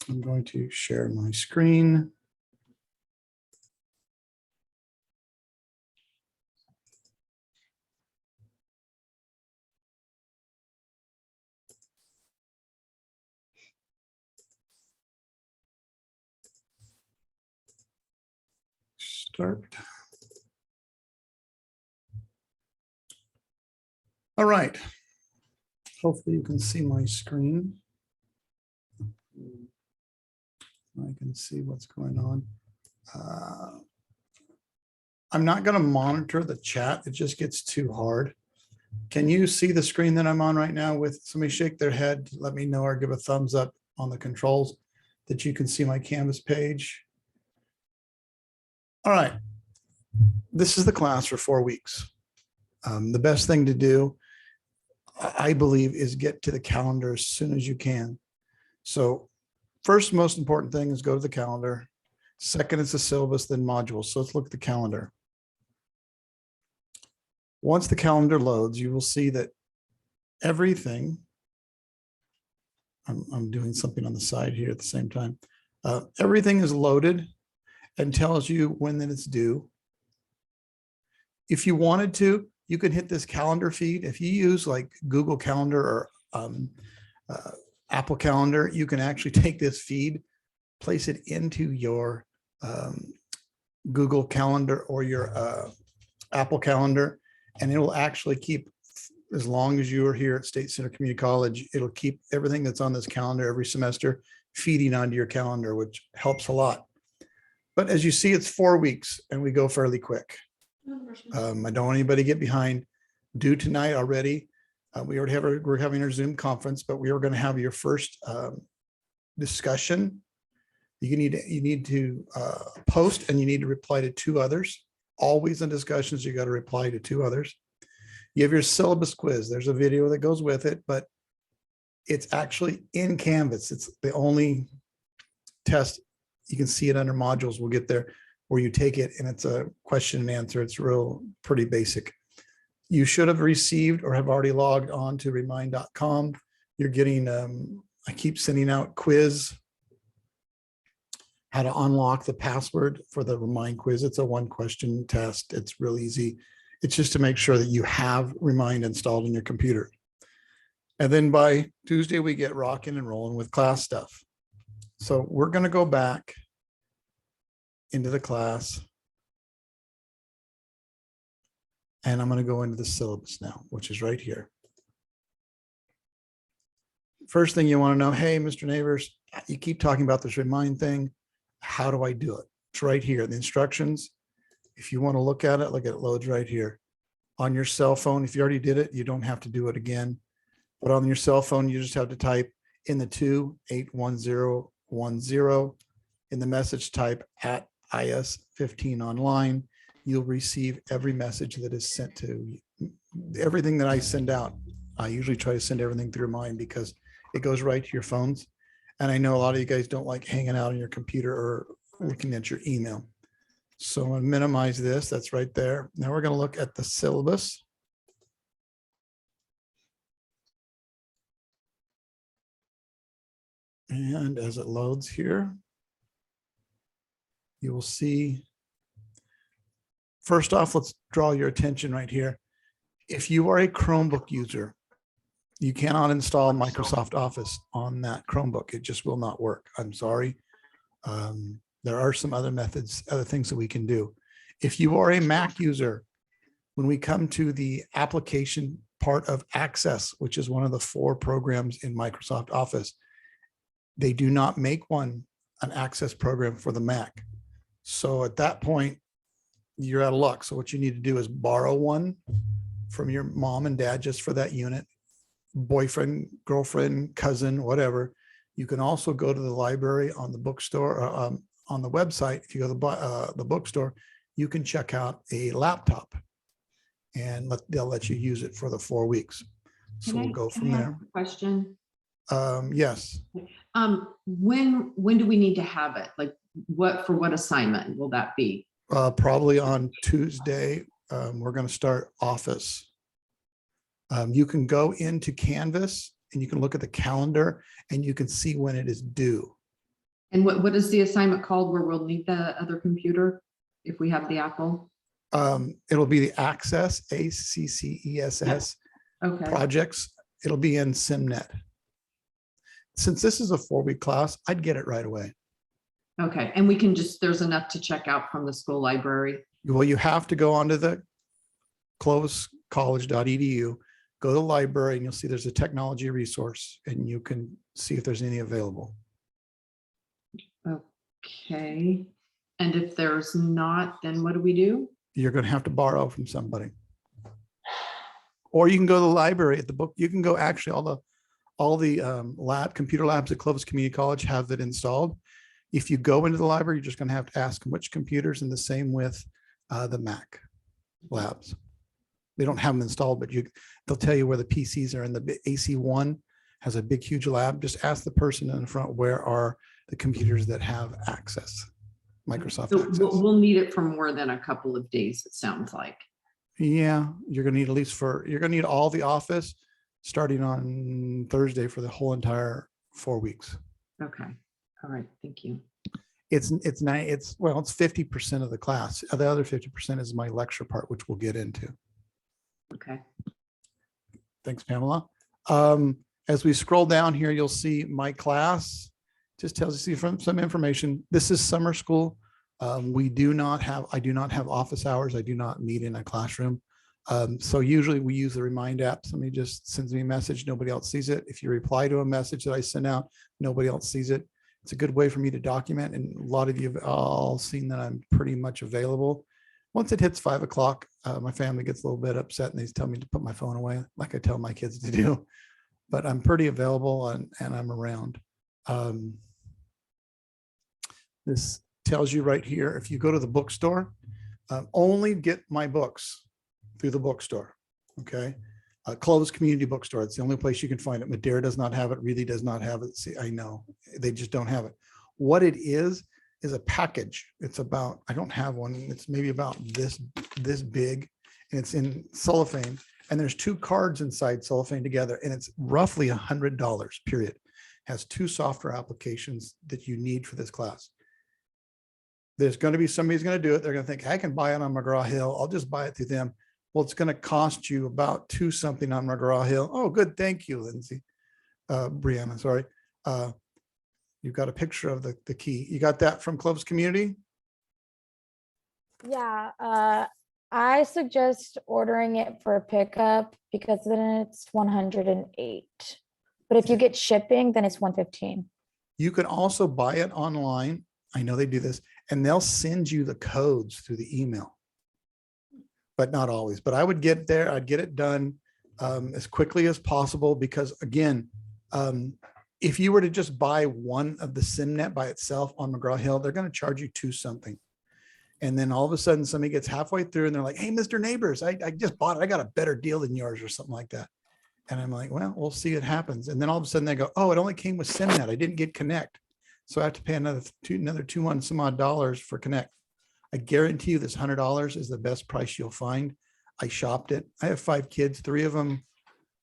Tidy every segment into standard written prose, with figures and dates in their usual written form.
I'm going to share my screen. Start. All right. Hopefully you can see my screen. I can see what's going on. I'm not going to monitor the chat. It just gets too hard. Can you see the screen that I'm on right now? With somebody shake their head, let me know, or give a thumbs up on the controls that you can see my Canvas page. All right. This is the class for 4 weeks. The best thing to do, I believe, is get to the calendar as soon as you can. So first, most important thing is go to the calendar. Second is the syllabus, then modules. So let's look at the calendar. Once the calendar loads, you will see that everything, I'm doing something on the side here at the same time. Everything is loaded and tells you when that it's due. If you wanted to, you can hit this calendar feed. If you use like Google Calendar or Apple Calendar, you can actually take this feed, place it into your Google Calendar or your Apple Calendar, and it will actually keep, as long as you are here at State Center Community College, it'll keep everything that's on this calendar every semester feeding onto your calendar, which helps a lot. But as you see, it's 4 weeks and we go fairly quick. I don't want anybody to get behind. Due tonight already. We're having our Zoom conference, but we are going to have your first discussion. You need to post, and you need to reply to 2 others. Always in discussions, you got to reply to 2 others. You have your syllabus quiz. There's a video that goes with it, but it's actually in Canvas. It's the only test. You can see it under modules. We'll get there, where you take it and it's a question and answer. It's pretty basic. You should have received or have already logged on to remind.com. You're getting, I keep sending out quiz, how to unlock the password for the Remind quiz. It's a 1-question test. It's real easy. It's just to make sure that you have Remind installed in your computer. And then by Tuesday, we get rocking and rolling with class stuff. So we're going to go back into the class. And I'm going to go into the syllabus now, which is right here. First thing you want to know, hey, Mr. Neighbors, you keep talking about this Remind thing. How do I do it? It's right here, the instructions. If you want to look at it, loads right here. On your cell phone, if you already did it, you don't have to do it again. But on your cell phone, you just have to type in the 2-81010 in the message type at IS15 online. You'll receive every message that is sent to you. Everything that I send out, I usually try to send everything through mine because it goes right to your phones. And I know a lot of you guys don't like hanging out on your computer or looking at your email. So I'm going to minimize this. That's right there. Now we're going to look at the syllabus. And as it loads here, you will see, first off, let's draw your attention right here. If you are a Chromebook user, you cannot install Microsoft Office on that Chromebook. It just will not work. I'm sorry. There are some other methods, other things that we can do. If you are a Mac user, when we come to the application part of Access, which is one of the 4 programs in Microsoft Office, they do not make an Access program for the Mac. So at that point, you're out of luck. So what you need to do is borrow one from your mom and dad just for that unit, boyfriend, girlfriend, cousin, whatever. You can also go to the library on the bookstore, on the website. If you go to the bookstore, you can check out a laptop and they'll let you use it for the 4 weeks. So we'll go from there. Question. Yes. When do we need to have it? Like for what assignment will that be? Probably on Tuesday. We're going to start Office. You can go into Canvas and you can look at the calendar and you can see when it is due. And what is the assignment called where we'll need the other computer if we have the Apple? It'll be the Access, ACCESS Okay, projects. It'll be in SimNet. Since this is a 4-week class, I'd get it right away. okay. And we can just, there's enough to check out from the school library. Well, you have to go onto the cloviscollege.edu, go to the library, and you'll see there's a technology resource, and you can see if there's any available. Okay. And if there's not, then what do we do? You're going to have to borrow from somebody. Or you can go to the library at the book. You can go, actually, all the computer labs at Clovis Community College have that installed. If you go into the library, you're just going to have to ask them which computers, and the same with the Mac labs. They don't have them installed, but they'll tell you where the PCs are. And the AC1 has a big, huge lab. Just ask the person in the front, where are the computers that have access, Microsoft So access. we'll need it for more than a couple of days, it sounds like. Yeah, you're going to need you're going to need all the Office starting on Thursday for the whole entire 4 weeks. Okay. All right. Thank you. It's 50% of the class. The other 50% is my lecture part, which we'll get into. Okay. Thanks, Pamela. As we scroll down here, you'll see my class. Just tells you some information. This is summer school. I do not have office hours. I do not meet in a classroom. So usually we use the Remind app. Somebody just sends me a message. Nobody else sees it. If you reply to a message that I send out, nobody else sees it. It's a good way for me to document. And a lot of you have all seen that I'm pretty much available. Once it hits 5 o'clock, my family gets a little bit upset and they tell me to put my phone away, like I tell my kids to do. But I'm pretty available and I'm around. This tells you right here, if you go to the bookstore, only get my books through the bookstore. Okay. Clovis Community Bookstore. It's the only place you can find it. Madera does not have it, really does not have it. See, I know they just don't have it. What it is a package. It's about, I don't have one. It's maybe about this big, and it's in cellophane. And there's 2 cards inside cellophane together, and it's roughly $100, period. Has 2 software applications that you need for this class. There's going to be somebody's going to do it. They're going to think, I can buy it on McGraw-Hill. I'll just buy it through them. Well, it's going to cost you about $2 something on McGraw-Hill. Oh, good. Thank you, Lindsay. Brianna, sorry. You've got a picture of the key. You got that from Clovis Community? Yeah, I suggest ordering it for pickup because then it's 108. But if you get shipping, then it's 115. You can also buy it online. I know they do this, and they'll send you the codes through the email, but not always. But I would get there. I'd get it done as quickly as possible because, again, if you were to just buy one of the SimNet by itself on McGraw-Hill, they're going to charge you $2 something. And then all of a sudden somebody gets halfway through and they're like, hey, Mr. Neighbors, I just bought it. I got a better deal than yours or something like that. And I'm like, well, we'll see what happens. And then all of a sudden they go, oh, it only came with SimNet. I didn't get Connect. So I have to pay another $2 some odd dollars for Connect. I guarantee you this $100 is the best price you'll find. I shopped it. I have 5 kids. 3 of them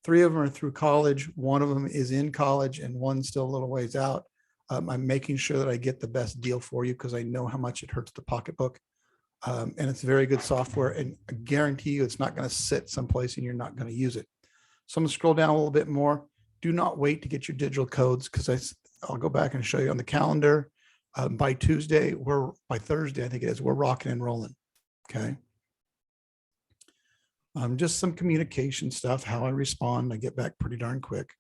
are through college. 1 of them is in college and 1's still a little ways out. I'm making sure that I get the best deal for you because I know how much it hurts the pocketbook. And it's very good software, and I guarantee you it's not going to sit someplace and you're not going to use it. So I'm going to scroll down a little bit more. Do not wait to get your digital codes because I'll go back and show you on the calendar. By Thursday, I think it is, we're rocking and rolling. Okay. Just some communication stuff, how I respond. I get back pretty darn quick.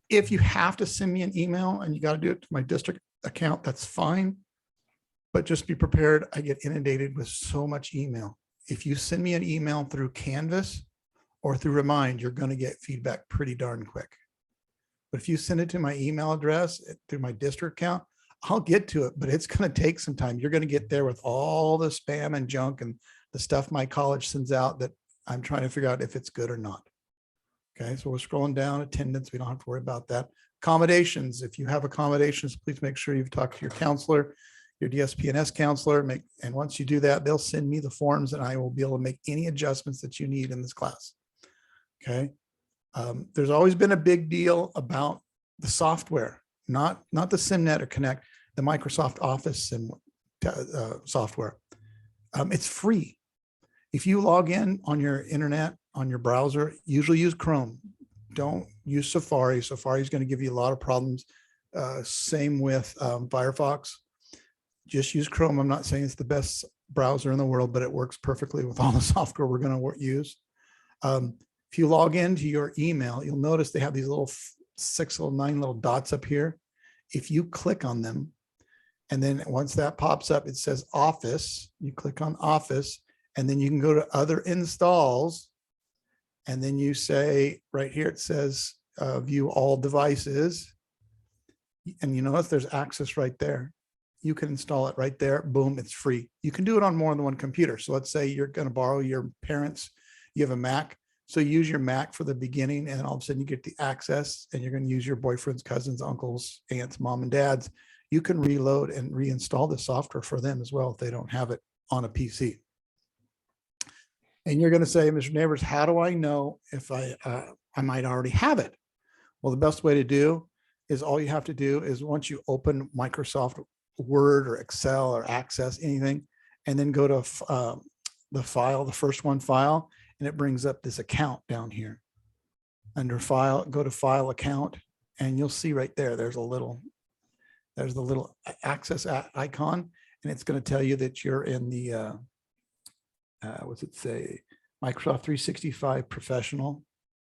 If you have to send me an email and you got to do it to my district account, that's fine. But just be prepared. I get inundated with so much email. If you send me an email through Canvas or through Remind, you're going to get feedback pretty darn quick. But if you send it to my email address through my district account, I'll get to it, but it's going to take some time. You're going to get there with all the spam and junk and the stuff my college sends out that I'm trying to figure out if it's good or not. Okay, so we're scrolling down. Attendance, we don't have to worry about that. Accommodations, if you have accommodations, please make sure you've talked to your counselor, your DSPNS counselor, and once you do that, they'll send me the forms and I will be able to make any adjustments that you need in this class. Okay. There's always been a big deal about the software. not the SimNet or Connect, the Microsoft Office software. It's free. If you log in on your internet, on your browser, usually use Chrome. Don't use Safari. Safari is going to give you a lot of problems. Same with Firefox. Just use Chrome. I'm not saying it's the best browser in the world, but it works perfectly with all the software we're going to use. If you log into your email, you'll notice they have these little 9 little dots up here. If you click on them, and then once that pops up, it says Office. You click on Office, and then you can go to other installs. And then you say right here, it says view all devices. And you notice there's access right there. You can install it right there. Boom, it's free. You can do it on more than one computer. So let's say you're going to borrow your parents, you have a Mac. So use your Mac for the beginning, and all of a sudden you get the access, and you're going to use your boyfriend's, cousins, uncles, aunts, mom and dads. You can reload and reinstall the software for them as well if they don't have it on a PC. And you're going to say, Mr. Neighbors, how do I know if I might already have it? Well, the best way to do is all you have to do is once you open Microsoft Word or Excel or Access, anything, and then go to the file, the first one file, and it brings up this account down here. Under File, go to File Account, and you'll see right there, there's the little access icon, and it's going to tell you that you're in the, what's it say, Microsoft 365 Professional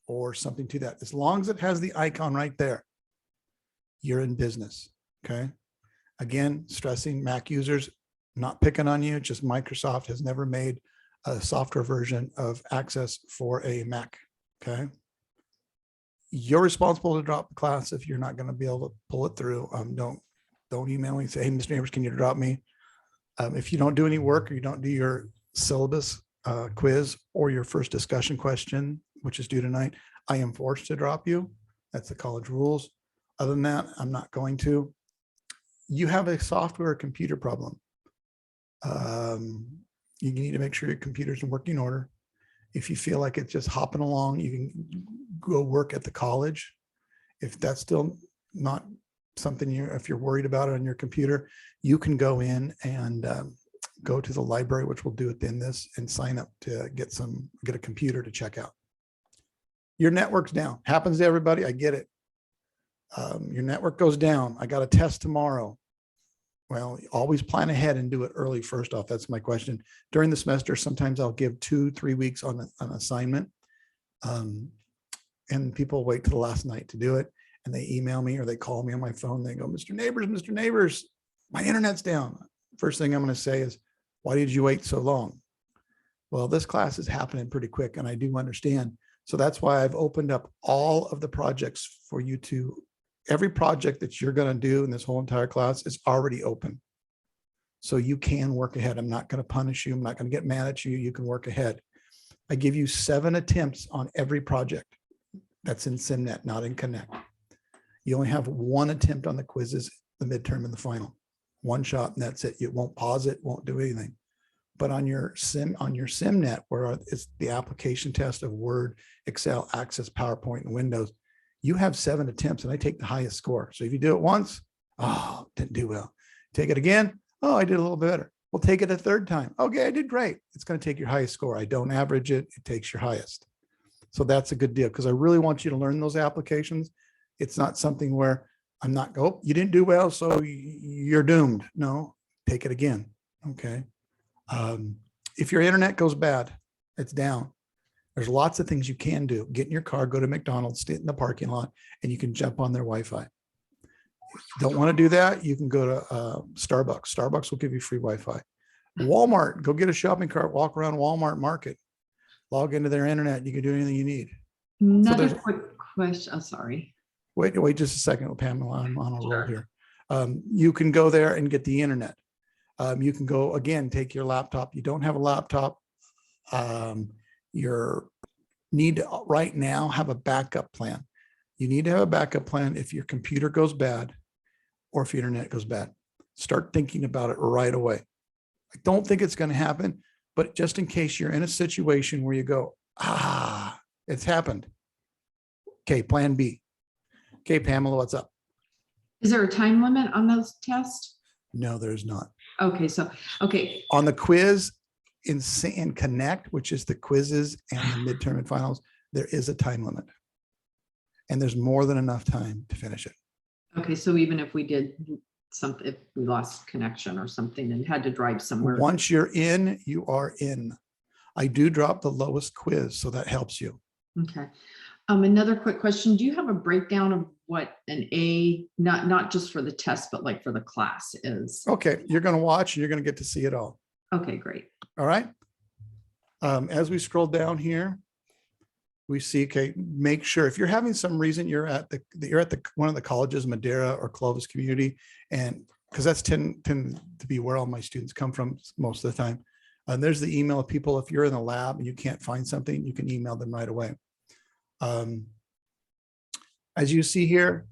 or something to that. As long as it has the icon right there, you're in business, okay? Again, stressing Mac users, not picking on you, just Microsoft has never made a software version of Access for a Mac, okay? You're responsible to drop the class if you're not going to be able to pull it through. Don't email me and say, hey, Mr. Neighbors, can you drop me? If you don't do any work or you don't do your syllabus quiz or your first discussion question, which is due tonight, I am forced to drop you. That's the college rules. Other than that, I'm not going to. You have a software or computer problem. You need to make sure your computer's in working order. If you feel like it's just hopping along, you can go work at the college. If that's still not something if you're worried about it on your computer, you can go in and go to the library, which we'll do at the end of this, and sign up to get a computer to check out. Your network's down. Happens to everybody. I get it. Your network goes down. I got a test tomorrow. Well, always plan ahead and do it early. First off, that's my question. During the semester, sometimes I'll give 2-3 weeks on an assignment. And people wait to the last night to do it. And they email me or they call me on my phone. They go, Mr. Neighbors, my internet's down. First thing I'm going to say is, why did you wait so long? Well, this class is happening pretty quick, and I do understand. So that's why I've opened up all of the projects for you to, every project that you're going to do in this whole entire class is already open. So you can work ahead. I'm not going to punish you. I'm not going to get mad at you. You can work ahead. I give you 7 attempts on every project. That's in SimNet, not in Connect. You only have 1 attempt on the quizzes, the midterm and the final. 1 shot, and that's it. You won't pause it, won't do anything. But on your SimNet, where it's the application test of Word, Excel, Access, PowerPoint, and Windows, you have 7 attempts, and I take the highest score. So if you do it once, oh, didn't do well. Take it again, oh, I did a little better. We'll take it a 3rd time. Okay, I did great. It's going to take your highest score. I don't average it. It takes your highest. So that's a good deal, because I really want you to learn those applications. It's not something where I'm not, oh, you didn't do well, so you're doomed. No, take it again. Okay. If your internet goes bad, it's down. There's lots of things you can do. Get in your car, go to McDonald's, sit in the parking lot, and you can jump on their Wi-Fi. If you don't want to do that, you can go to Starbucks. Starbucks will give you free Wi-Fi. Walmart, go get a shopping cart, walk around Walmart Market, log into their internet. You can do anything you need. Another quick question. Oh, sorry. Wait just a second, Pamela. I'm on a roll here. You can go there and get the internet. You can go, again, take your laptop. You don't have a laptop. You need to right now have a backup plan. You need to have a backup plan if your computer goes bad or if your internet goes bad. Start thinking about it right away. I don't think it's going to happen, but just in case you're in a situation where you go, it's happened. Okay, plan B. Okay, Pamela, what's up? Is there a time limit on those tests? No, there's not. Okay, so, okay, On the quiz in Connect, which is the quizzes and the midterm and finals, there is a time limit. And there's more than enough time to finish it. okay, so even if we did something, if we lost connection or something and had to drive somewhere. Once you're in, you are in. I do drop the lowest quiz, so that helps you. Okay. Another quick question. Do you have a breakdown of what an A, not just for the test, but like for the class is? Okay, you're going to watch and you're going to get to see it all. Okay, great. All right. As we scroll down here, we see, okay, make sure if you're having some reason you're at one of the colleges, Madera or Clovis Community, and because that's tend to be where all my students come from most of the time. And there's the email of people. If you're in the lab and you can't find something, you can email them right away. As you see here,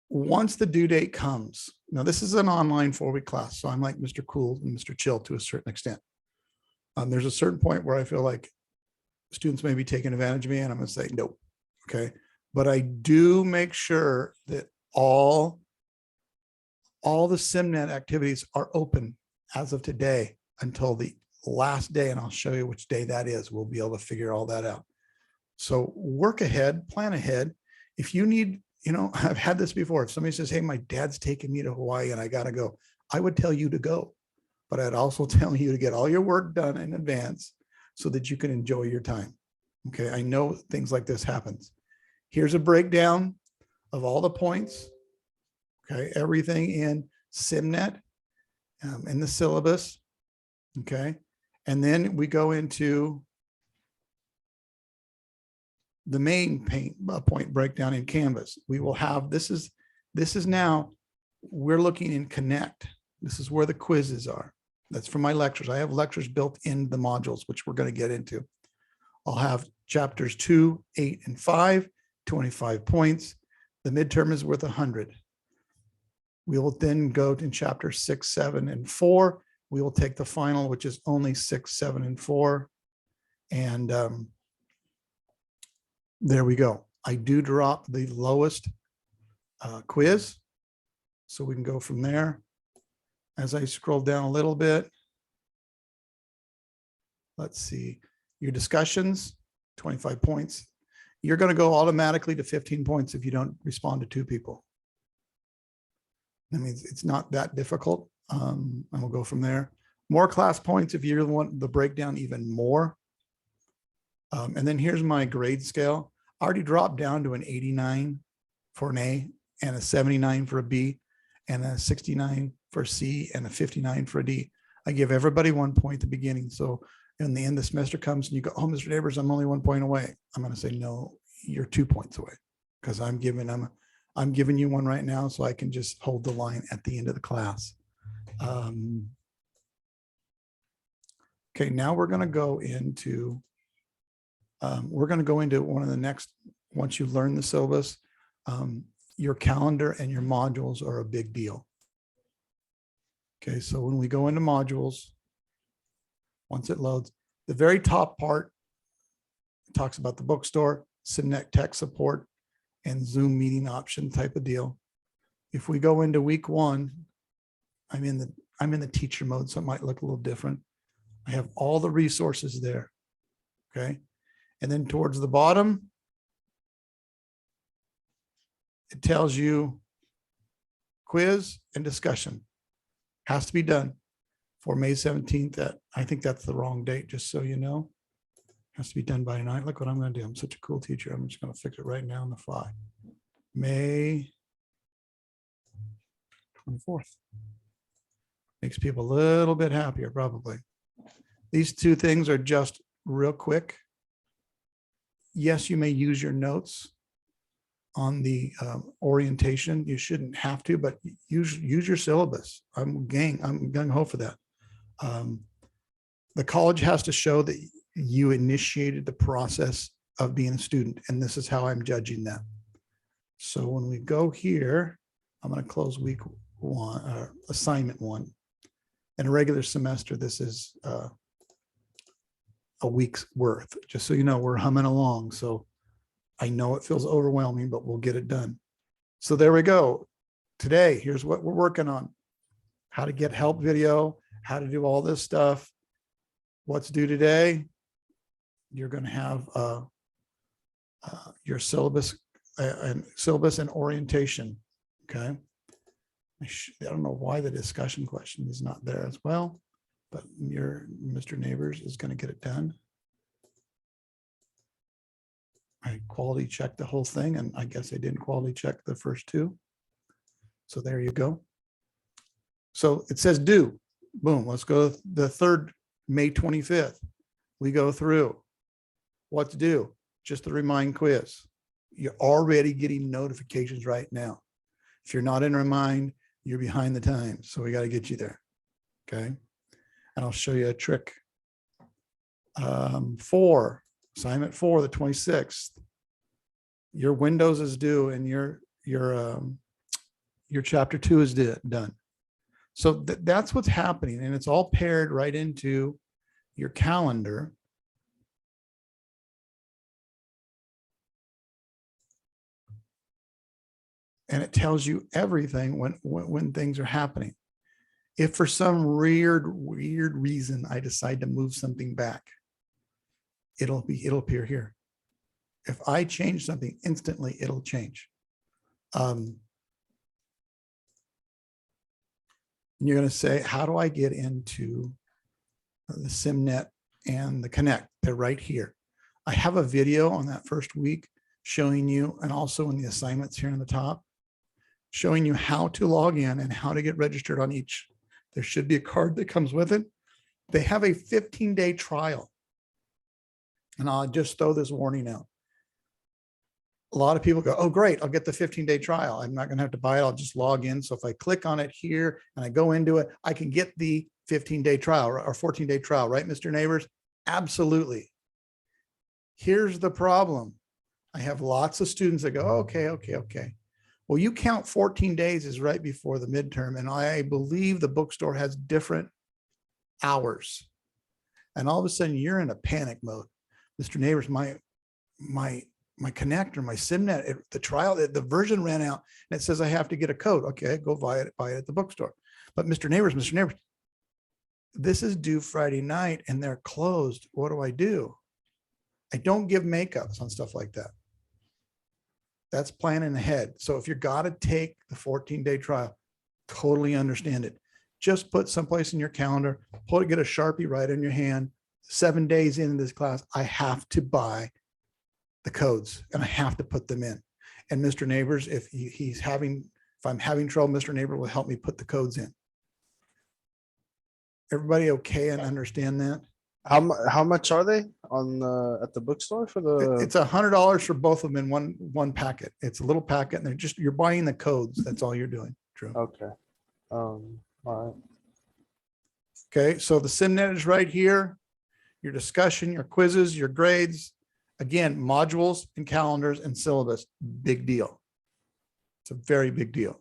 once the due date comes, now this is an online 4-week class, so I'm like Mr. Cool and Mr. Chill to a certain extent. There's a certain point where I feel like students may be taking advantage of me and I'm going to say, nope. Okay. But I do make sure that all the SimNet activities are open as of today until the last day. And I'll show you which day that is. We'll be able to figure all that out. So work ahead, plan ahead. If you need, I've had this before. If somebody says, hey, my dad's taking me to Hawaii and I got to go, I would tell you to go, but I'd also tell you to get all your work done in advance so that you can enjoy your time. Okay. I know things like this happens. Here's a breakdown of all the points. Okay. Everything in SimNet, in the syllabus. Okay. And then we go into the main point breakdown in Canvas. We will have, this is now, we're looking in Connect. This is where the quizzes are. That's from my lectures. I have lectures built in the modules, which we're going to get into. I'll have chapters 2, 8, and 5, 25 points. The midterm is worth 100. We will then go to chapter 6, 7, and 4. We will take the final, which is only 6, 7, and 4. And there we go. I do drop the lowest quiz, so we can go from there. As I scroll down a little bit, let's see, your discussions, 25 points. You're going to go automatically to 15 points if you don't respond to 2 people. I mean, it's not that difficult. And we'll go from there. More class points if you want the breakdown even more. And then here's my grade scale. I already dropped down to an 89 for an A and a 79 for a B and a 69 for a C and a 59 for a D. I give everybody 1 point at the beginning. So in the end, the semester comes and you go, oh, Mr. Neighbors, I'm only 1 point away. I'm going to say, no, you're 2 points away because I'm giving you one right now so I can just hold the line at the end of the class. Okay, now we're going to go into one of the next, once you learn the syllabus, your calendar and your modules are a big deal. Okay, so when we go into modules, once it loads, the very top part talks about the bookstore, SimNet tech support, and Zoom meeting option type of deal. If we go into week 1, I'm in the teacher mode, so it might look a little different. I have all the resources there. Okay. And then towards the bottom, it tells you quiz and discussion has to be done for May 17th. I think that's the wrong date, just so you know. Has to be done by tonight. Look what I'm going to do. I'm such a cool teacher. I'm just going to fix it right now on the fly. May 24th. Makes people a little bit happier, probably. These 2 things are just real quick. Yes, you may use your notes on the orientation. You shouldn't have to, but use your syllabus. I'm gung-ho for that. The college has to show that you initiated the process of being a student, and this is how I'm judging that. So when we go here, I'm going to close week 1, assignment 1. In a regular semester, this is a week's worth, just so you know. We're humming along. So I know it feels overwhelming, but we'll get it done. So there we go. Today, here's what we're working on. How to get help video, how to do all this stuff. What's due today? You're going to have your syllabus and orientation. Okay. I don't know why the discussion question is not there as well, but your Mr. Neighbors is going to get it done. I quality checked the whole thing, and I guess I didn't quality check the first two. So there you go. So it says due. Boom. Let's go to the third, May 25th. We go through what's due. Just the remind quiz. You're already getting notifications right now. If you're not in remind, you're behind the times. So we got to get you there. Okay. And I'll show you a trick. 4, assignment 4, the 26th. Your Windows is due and your chapter 2 is done. So that's what's happening. And it's all paired right into your calendar. And it tells you everything when things are happening. If for some weird reason I decide to move something back, it'll appear here. If I change something instantly, it'll change. And you're going to say, how do I get into the SimNet and the Connect? They're right here. I have a video on that first week showing you, and also in the assignments here on the top, showing you how to log in and how to get registered on each. There should be a card that comes with it. They have a 15-day trial. And I'll just throw this warning out. A lot of people go, oh, great, I'll get the 15-day trial. I'm not going to have to buy it. I'll just log in. So if I click on it here and I go into it, I can get the 15-day trial or 14-day trial, right, Mr. Neighbors? Absolutely. Here's the problem. I have lots of students that go, okay. Well, you count 14 days is right before the midterm. And I believe the bookstore has different hours. And all of a sudden you're in a panic mode. Mr. Neighbors, my connector, my SimNet, the trial, the version ran out and it says I have to get a code. Okay, go buy it at the bookstore. But Mr. Neighbors, this is due Friday night and they're closed. What do? I don't give makeups on stuff like that. That's planning ahead. So if you got to take the 14-day trial, totally understand it. Just put someplace in your calendar, get a Sharpie right in your hand. 7 days into this class, I have to buy the codes and I have to put them in. And Mr. Neighbors, if I'm having trouble, Mr. Neighbor will help me put the codes in. Everybody okay and understand that? How much are they on at the bookstore for the? It's $100 for both of them in one packet. It's a little packet and you're buying the codes. That's all you're doing. True. Okay. All right. Okay. So the SimNet is right here. Your discussion, your quizzes, your grades, again, modules and calendars and syllabus, big deal. It's a very big deal.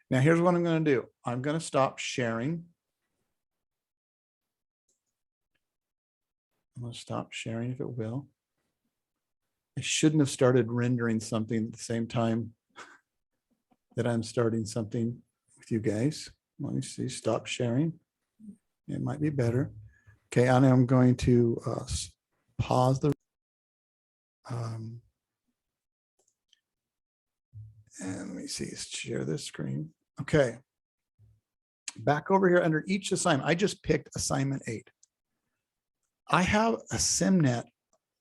Now here's what I'm going to do. I'm going to stop sharing. I'm going to stop sharing if it will. I shouldn't have started rendering something at the same time that I'm starting something with you guys. Let me see, stop sharing. It might be better. Okay, and I'm going to pause the and let me see, share this screen. Okay, back over here under each assignment, I just picked assignment 8. I have a SimNet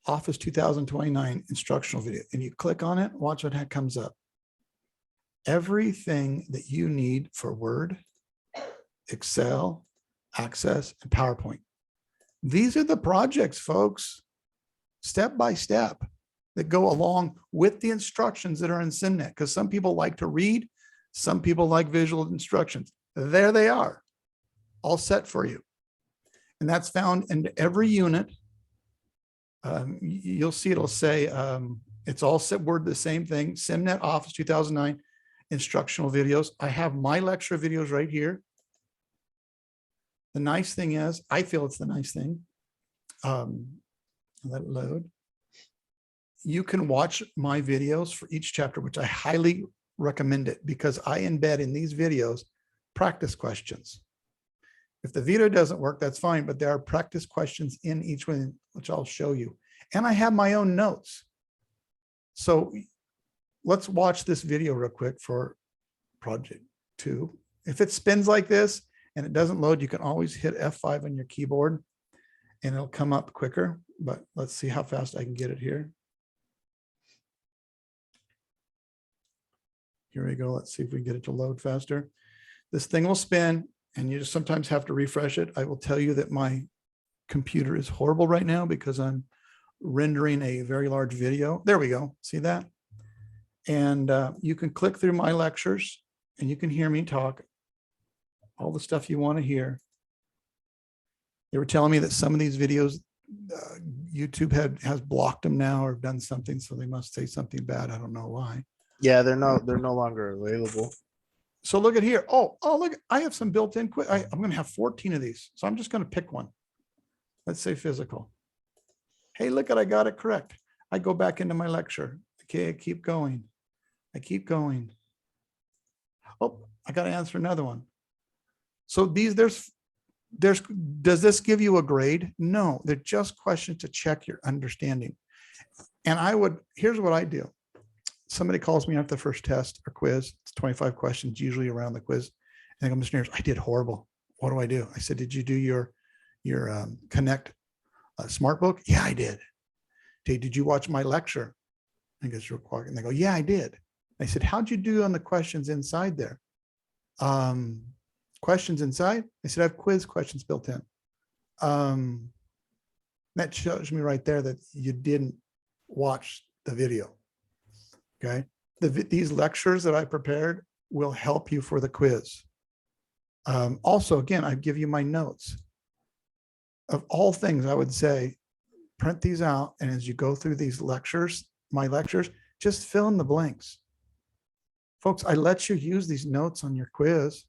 Office 2029 instructional video, and you click on it, watch what comes up. Everything that you need for Word, Excel, Access, and PowerPoint. These are the projects, folks, step by step, that go along with the instructions that are in SimNet, because some people like to read, some people like visual instructions. There they are, all set for you. And that's found in every unit. You'll see it'll say, it's all set word the same thing, SimNet Office 2009 instructional videos. I have my lecture videos right here. The nice thing is, I feel it's the nice thing. Let it load. you can watch my videos for each chapter, which I highly recommend it because I embed in these videos practice questions. If the video doesn't work, that's fine, but there are practice questions in each one, which I'll show you. And I have my own notes. So let's watch this video real quick for project 2. If it spins like this and it doesn't load, you can always hit F5 on your keyboard and it'll come up quicker, but let's see how fast I can get it here. Here we go. Let's see if we can get it to load faster. This thing will spin and you just sometimes have to refresh it. I will tell you that my computer is horrible right now because I'm rendering a very large video. There we go. See that? And you can click through my lectures and you can hear me talk all the stuff you want to hear. They were telling me that some of these videos, YouTube has blocked them now or done something, so they must say something bad. I don't know why. Yeah, they're no longer available. So look at here. Oh, look, I have some built-in quiz. I'm going to have 14 of these. So I'm just going to pick one. Let's say physical. Hey, look at, I got it correct. I go back into my lecture. Okay, I keep going. I keep going. Oh, I got to answer another one. So does this give you a grade? No, they're just questions to check your understanding. And here's what I do. Somebody calls me after the first test or quiz. It's 25 questions, usually around the quiz. And I go, Mr. Nears, I did horrible. What do I do? I said, did you do your Connect Smart Book? Yeah, I did. Okay, did you watch my lecture? I guess you're quiet. And they go, yeah, I did. I said, how'd you do on the questions inside there? Questions inside? I said, I have quiz questions built in. That shows me right there that you didn't watch the video. Okay. These lectures that I prepared will help you for the quiz. Also, again, I give you my notes. Of all things, I would say, print these out. And as you go through these lectures, my lectures, just fill in the blanks. Folks, I let you use these notes on your quiz.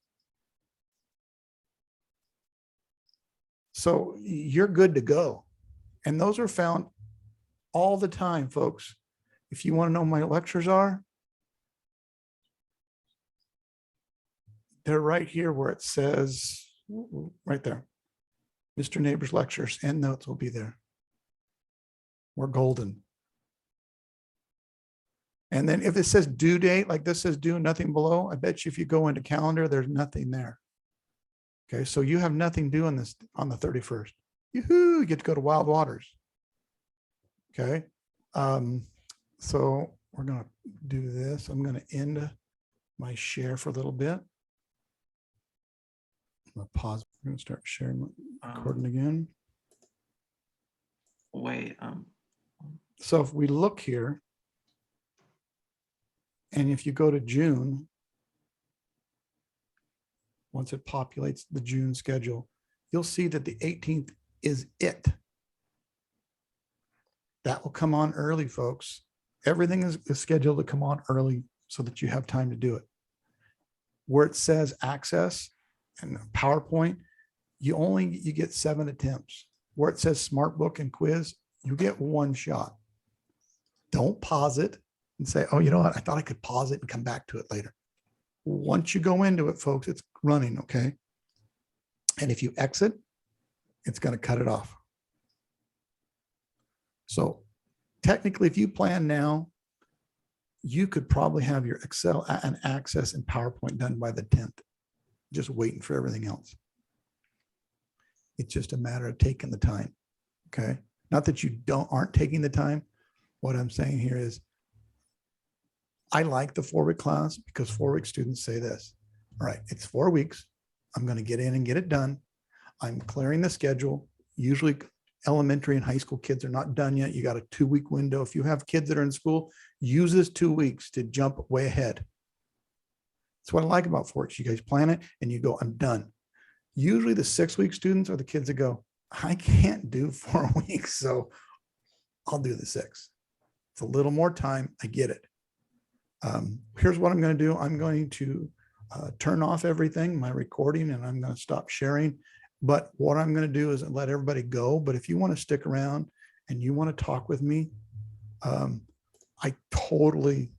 So you're good to go. And those are found all the time, folks. If you want to know what my lectures are, they're right here where it says, right there, Mr. Neighbor's lectures and notes will be there. We're golden. And then if it says due date, like this says due, nothing below, I bet you if you go into calendar, there's nothing there. Okay, so you have nothing due on this on the 31st. Yoo-hoo, you get to go to Wild Waters. Okay. So we're going to do this. I'm going to end my share for a little bit. I'm going to pause. I'm going to start sharing, recording again. Wait. So if we look here, and if you go to June, once it populates the June schedule, you'll see that the 18th is it. That will come on early, folks. Everything is scheduled to come on early so that you have time to do it. Where it says access and PowerPoint, you get 7 attempts. Where it says Smart Book and quiz, you get 1 shot. Don't pause it and say, oh, you know what? I thought I could pause it and come back to it later. Once you go into it, folks, it's running, okay? And if you exit, it's going to cut it off. So technically, if you plan now, you could probably have your Excel and Access and PowerPoint done by the 10th, just waiting for everything else. It's just a matter of taking the time, okay? Not that you aren't taking the time. What I'm saying here is I like the 4-week class because 4-week students say this, all right, it's 4 weeks. I'm going to get in and get it done. I'm clearing the schedule. Usually elementary and high school kids are not done yet. You got a 2-week window. If you have kids that are in school, use this 2 weeks to jump way ahead. That's what I like about 4 weeks. You guys plan it and you go, I'm done. Usually the 6-week students are the kids that go, I can't do 4 weeks, so I'll do the 6. It's a little more time. I get it. Here's what I'm going to do. I'm going to turn off everything, my recording, and I'm going to stop sharing. But what I'm going to do is let everybody go. But if you want to stick around and you want to talk with me, I totally